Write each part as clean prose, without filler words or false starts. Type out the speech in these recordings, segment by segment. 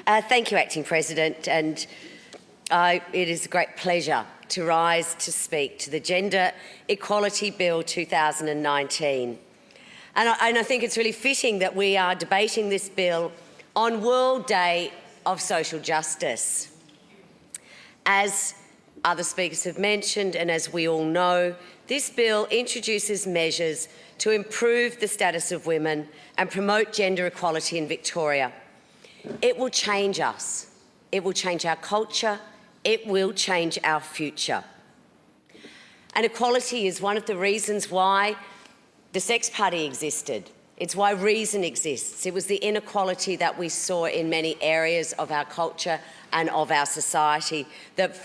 Thank you, Acting President, and it is a great pleasure to rise to speak to the Gender Equality Bill 2019. And I think it's really fitting that we are debating this bill on World Day of Social Justice. As other speakers have mentioned, and as we all know, this bill introduces measures to improve the status of women and promote gender equality in Victoria. It will change us. It will change our culture. It will change our future. And equality is one of the reasons why the Sex Party existed. It's why Reason exists. It was the inequality that we saw in many areas of our culture and of our society that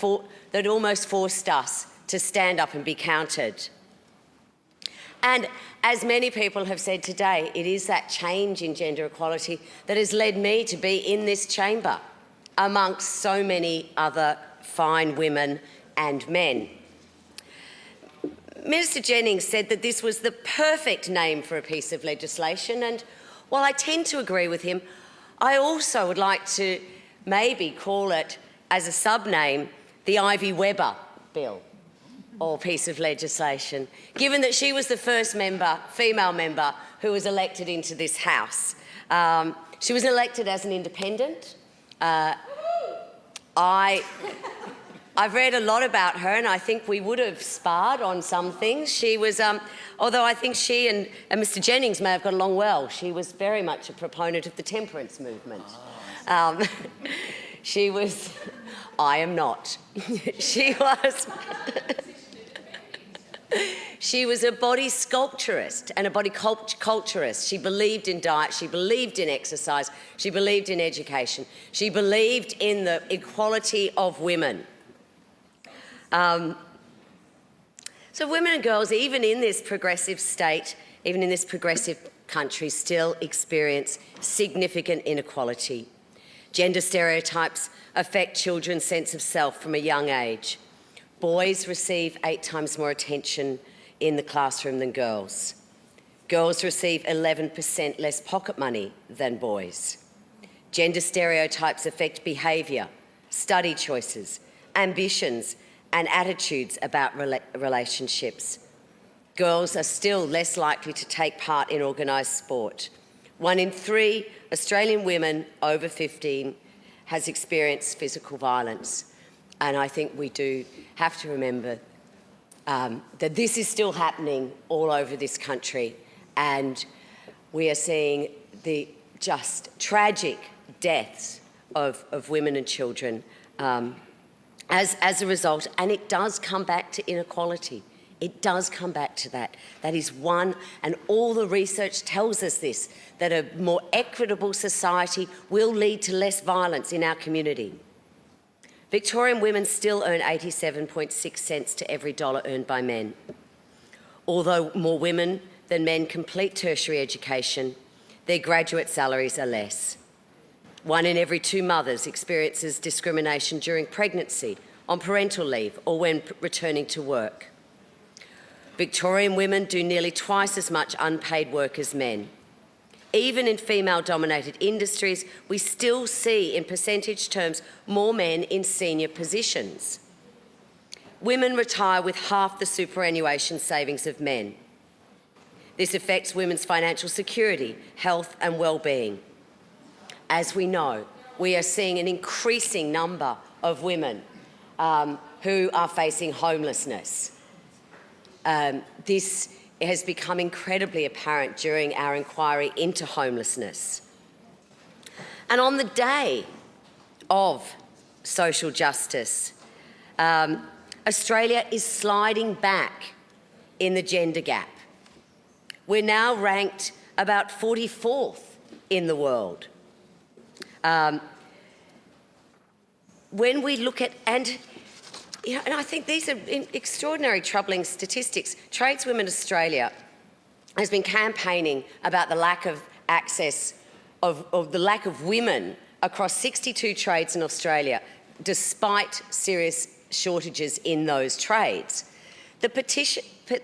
almost forced us to stand up and be counted. And as many people have said today, it is that change in gender equality that has led me to be in this chamber amongst so many other fine women and men. Minister Jennings said that this was the perfect name for a piece of legislation, and while I tend to agree with him, I also would like to maybe call it, as a sub-name, the Ivy Webber Bill or piece of legislation, given that she was the first female member who was elected into this House. She was elected as an independent. I've read a lot about her, and I think we would have sparred on some things. She was, although I think she and Mr Jennings may have got along well, she was very much a proponent of the temperance movement. She was, I am not. She was a body sculpturist and a body culturist. She believed in diet, she believed in exercise, she believed in education, she believed in the equality of women. So women and girls, even in this progressive state, even in this progressive country, still experience significant inequality. Gender stereotypes affect children's sense of self from a young age. Boys receive 8 times more attention in the classroom than girls. Girls receive 11% less pocket money than boys. Gender stereotypes affect behaviour, study choices, ambitions, and attitudes about relationships. Girls are still less likely to take part in organised sport. 1 in 3 Australian women over 15 has experienced physical violence. And I think we do have to remember that this is still happening all over this country, and we are seeing the just tragic deaths of women and children as a result, and it does come back to inequality. It does come back to that. That is one, and all the research tells us this, that a more equitable society will lead to less violence in our community. Victorian women still earn 87.6 cents to every dollar earned by men. Although more women than men complete tertiary education, their graduate salaries are less. 1 in every 2 mothers experiences discrimination during pregnancy, on parental leave, or when returning to work. Victorian women do nearly twice as much unpaid work as men. Even in female-dominated industries, we still see, in percentage terms, more men in senior positions. Women retire with half the superannuation savings of men. This affects women's financial security, health and well-being. As we know, we are seeing an increasing number of women who are facing homelessness. This has become incredibly apparent during our inquiry into homelessness. And on the day of social justice, Australia is sliding back in the gender gap. We're now ranked about 44th in the world. When we look at, and I think these are extraordinary, troubling statistics. Tradeswomen Australia has been campaigning about the lack of access of the lack of women across 62 trades in Australia, despite serious shortages in those trades. The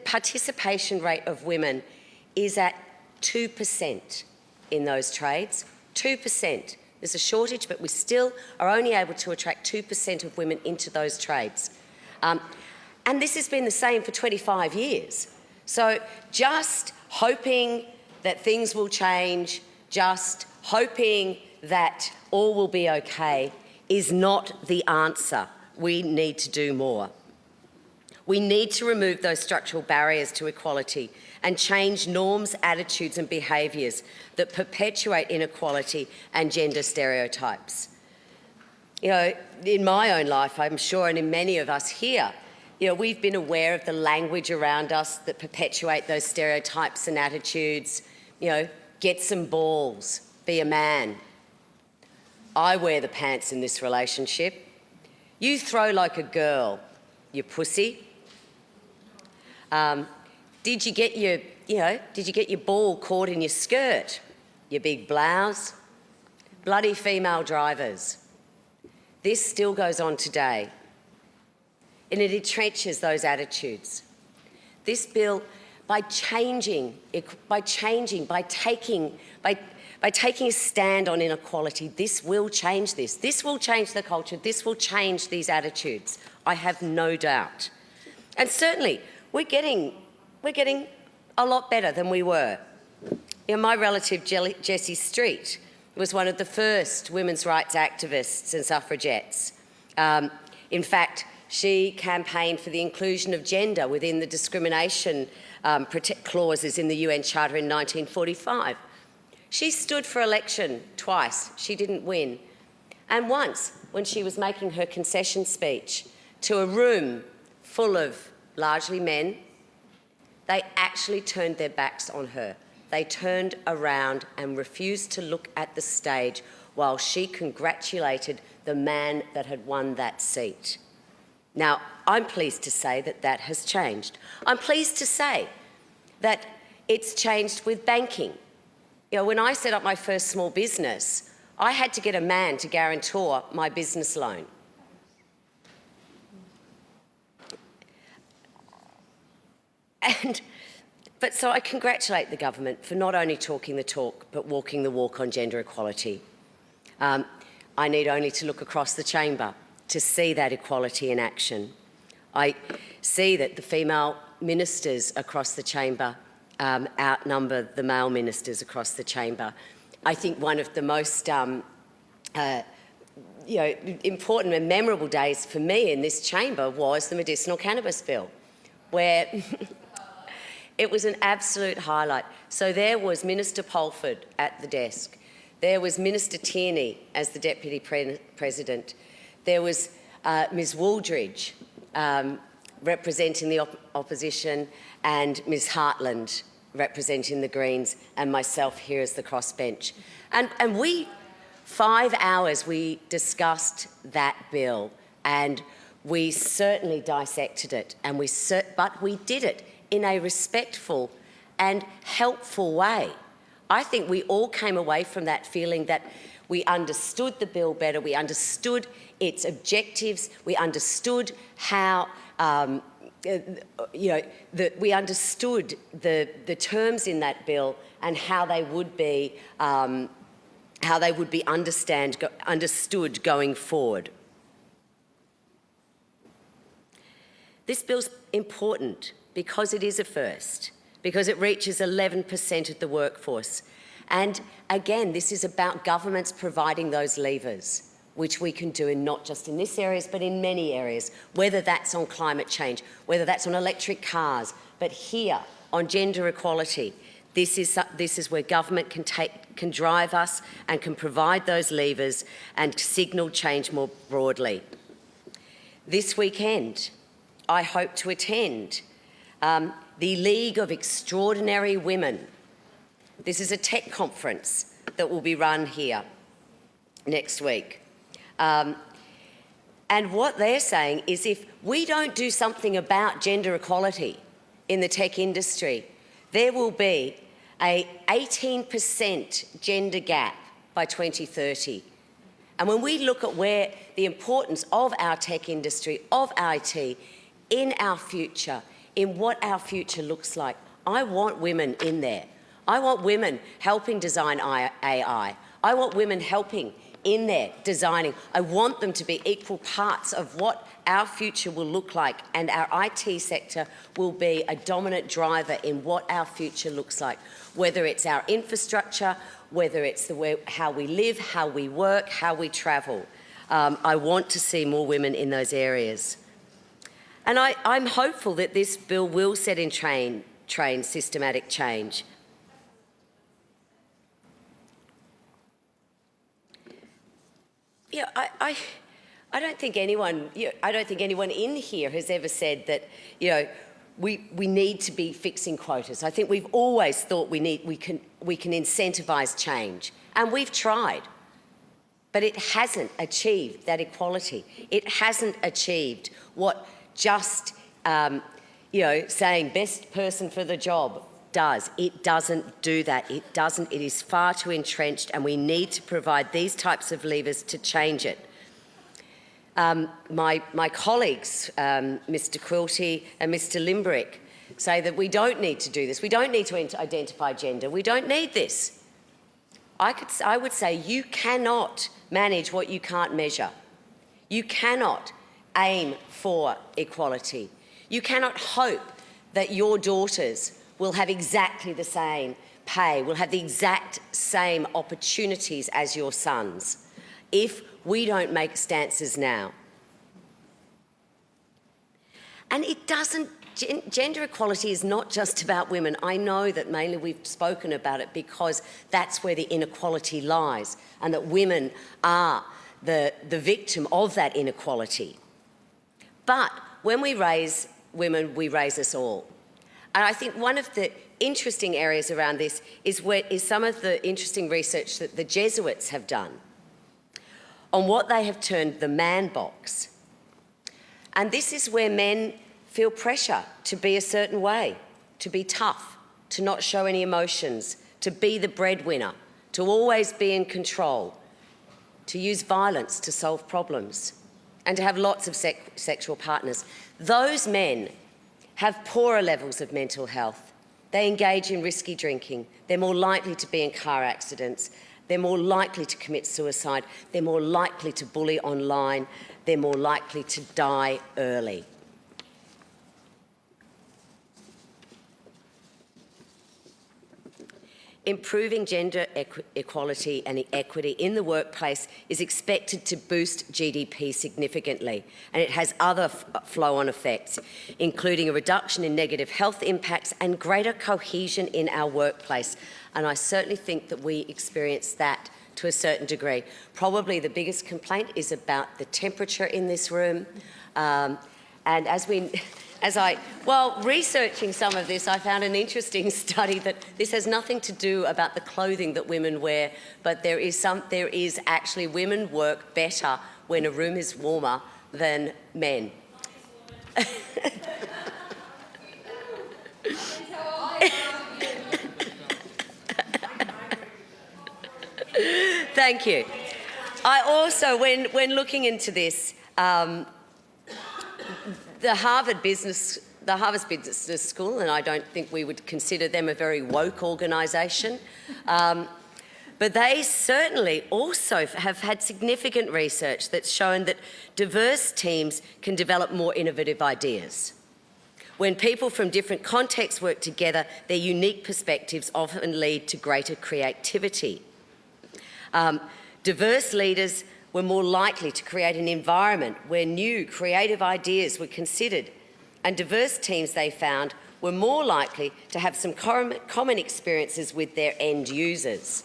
participation rate of women is at 2% in those trades, 2%. There's a shortage, but we still are only able to attract 2% of women into those trades. And this has been the same for 25 years. So just hoping that things will change, just hoping that all will be okay is not the answer. We need to do more. We need to remove those structural barriers to equality and change norms, attitudes and behaviours that perpetuate inequality and gender stereotypes. You know, in my own life, I'm sure, and in many of us here, you know, we've been aware of the language around us that perpetuate those stereotypes and attitudes. You know, get some balls, be a man. I wear the pants in this relationship. You throw like a girl, you pussy. Did you get your ball caught in your skirt, your big blouse? Bloody female drivers. This still goes on today, and it entrenches those attitudes. This bill, by taking a stand on inequality, this will change this. This will change the culture. This will change these attitudes. I have no doubt. And certainly, we're getting a lot better than we were. You know, my relative Jessie Street was one of the first women's rights activists and suffragettes. In fact, she campaigned for the inclusion of gender within the discrimination clauses in the UN Charter in 1945. She stood for election twice. She didn't win. And once, when she was making her concession speech to a room full of largely men, they actually turned their backs on her. They turned around and refused to look at the stage while she congratulated the man that had won that seat. Now, I'm pleased to say that that has changed. I'm pleased to say that it's changed with banking. You know, when I set up my first small business, I had to get a man to guarantor my business loan. But so I congratulate the government for not only talking the talk, but walking the walk on gender equality. I need only to look across the chamber to see that equality in action. I see that the female ministers across the chamber outnumber the male ministers across the chamber. I think one of the most important and memorable days for me in this chamber was the medicinal cannabis bill, where it was an absolute highlight. So there was Minister Polford at the desk. There was Minister Tierney as the Deputy President. There was Ms Wooldridge representing the opposition, and Ms Hartland representing the Greens, and myself here as the crossbench. And we, 5 hours, we discussed that bill, and we certainly dissected it, and but we did it in a respectful and helpful way. I think we all came away from that feeling that we understood the bill better, we understood its objectives, we understood how, we understood the terms in that bill and how they would be, understood going forward. This bill's important because it is a first, because it reaches 11% of the workforce. And again, this is about governments providing those levers, which we can do in not just in this area, but in many areas, whether that's on climate change, whether that's on electric cars, but here on gender equality, this is where government can drive us and can provide those levers and signal change more broadly. This weekend, I hope to attend the League of Extraordinary Women. This is a tech conference that will be run here next week. And what they're saying is if we don't do something about gender equality in the tech industry, there will be an 18% gender gap by 2030. And when we look at where the importance of our tech industry, of IT, in our future, in what our future looks like, I want women in there. I want women helping design AI. I want women helping in there designing. I want them to be equal parts of what our future will look like, and our IT sector will be a dominant driver in what our future looks like, whether it's our infrastructure, whether it's the way, how we live, how we work, how we travel. I want to see more women in those areas. And I'm hopeful that this bill will set in train systematic change. Yeah, I don't think anyone, I don't think anyone in here has ever said that, we need to be fixing quotas. I think we've always thought we can incentivise change, and we've tried, but it hasn't achieved that equality. It hasn't achieved what just saying best person for the job does. It doesn't do that. It doesn't. It is far too entrenched, and we need to provide these types of levers to change it. My colleagues, Mr Quilty and Mr Limbrick, say that we don't need to do this. We don't need to identify gender. We don't need this. I would say you cannot manage what you can't measure. You cannot aim for equality. You cannot hope that your daughters will have exactly the same pay, will have the exact same opportunities as your sons if we don't make stances now. And it doesn't, gender equality is not just about women. I know that mainly we've spoken about it because that's where the inequality lies, and that women are the victim of that inequality. But when we raise women, we raise us all. And I think one of the interesting areas around this is some of the interesting research that the Jesuits have done on what they have termed the man box. And this is where men feel pressure to be a certain way, to be tough, to not show any emotions, to be the breadwinner, to always be in control, to use violence to solve problems, and to have lots of sexual partners. Those men have poorer levels of mental health. They engage in risky drinking. They're more likely to be in car accidents. They're more likely to commit suicide. They're more likely to bully online. They're more likely to die early. Improving gender equality and equity in the workplace is expected to boost GDP significantly, and it has other flow-on effects, including a reduction in negative health impacts and greater cohesion in our workplace. And I certainly think that we experience that to a certain degree. Probably the biggest complaint is about the temperature in this room. And while researching some of this, I found an interesting study that this has nothing to do about the clothing that women wear, but there is actually women work better when a room is warmer than men. Thank you. I also, when looking into this, the Harvard Business School, and I don't think we would consider them a very woke organisation, but they certainly also have had significant research that's shown that diverse teams can develop more innovative ideas. When people from different contexts work together, their unique perspectives often lead to greater creativity. Diverse leaders were more likely to create an environment where new creative ideas were considered, and diverse teams, they found, were more likely to have some common experiences with their end users.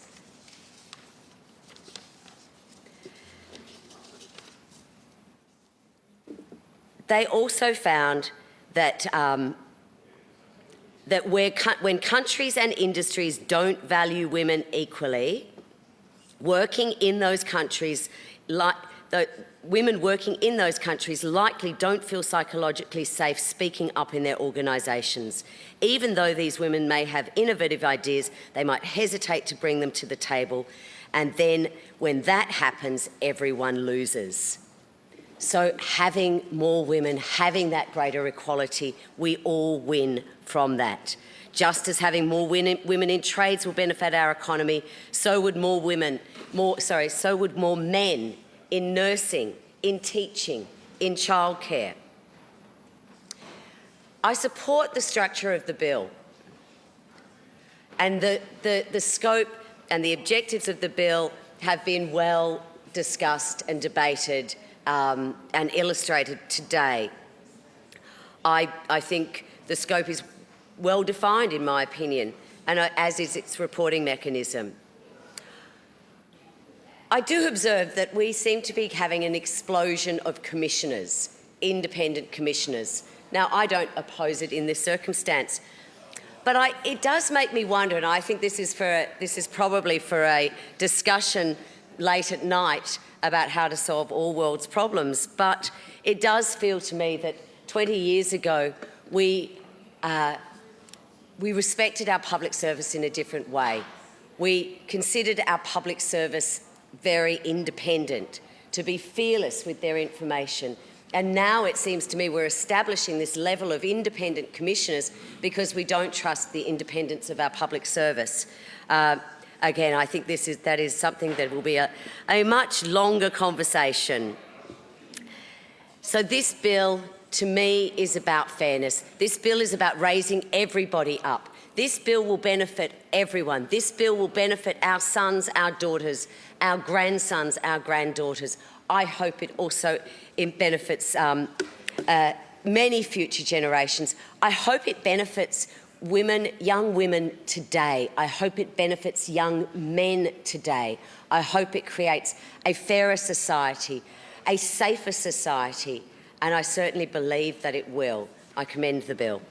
They also found that, when countries and industries don't value women equally, women working in those countries likely don't feel psychologically safe speaking up in their organisations. Even though these women may have innovative ideas, they might hesitate to bring them to the table, and then when that happens, everyone loses. So having more women, having that greater equality, we all win from that. Just as having more women in trades will benefit our economy, so would more men in nursing, in teaching, in childcare. I support the structure of the bill, and the scope and the objectives of the bill have been well discussed and debated and illustrated today. I think the scope is well defined, in my opinion, and as is its reporting mechanism. I do observe that we seem to be having an explosion of commissioners, independent commissioners. Now, I don't oppose it in this circumstance, but it does make me wonder, and I think this is probably for a discussion late at night about how to solve all world's problems, but it does feel to me that 20 years ago we respected our public service in a different way. We considered our public service very independent, to be fearless with their information. And now it seems to me we're establishing this level of independent commissioners because we don't trust the independence of our public service. Again, I think that is something that will be a much longer conversation. So this bill, to me, is about fairness. This bill is about raising everybody up. This bill will benefit everyone. This bill will benefit our sons, our daughters, our grandsons, our granddaughters. I hope it also benefits many future generations. I hope it benefits women, young women today. I hope it benefits young men today. I hope it creates a fairer society, a safer society, and I certainly believe that it will. I commend the bill.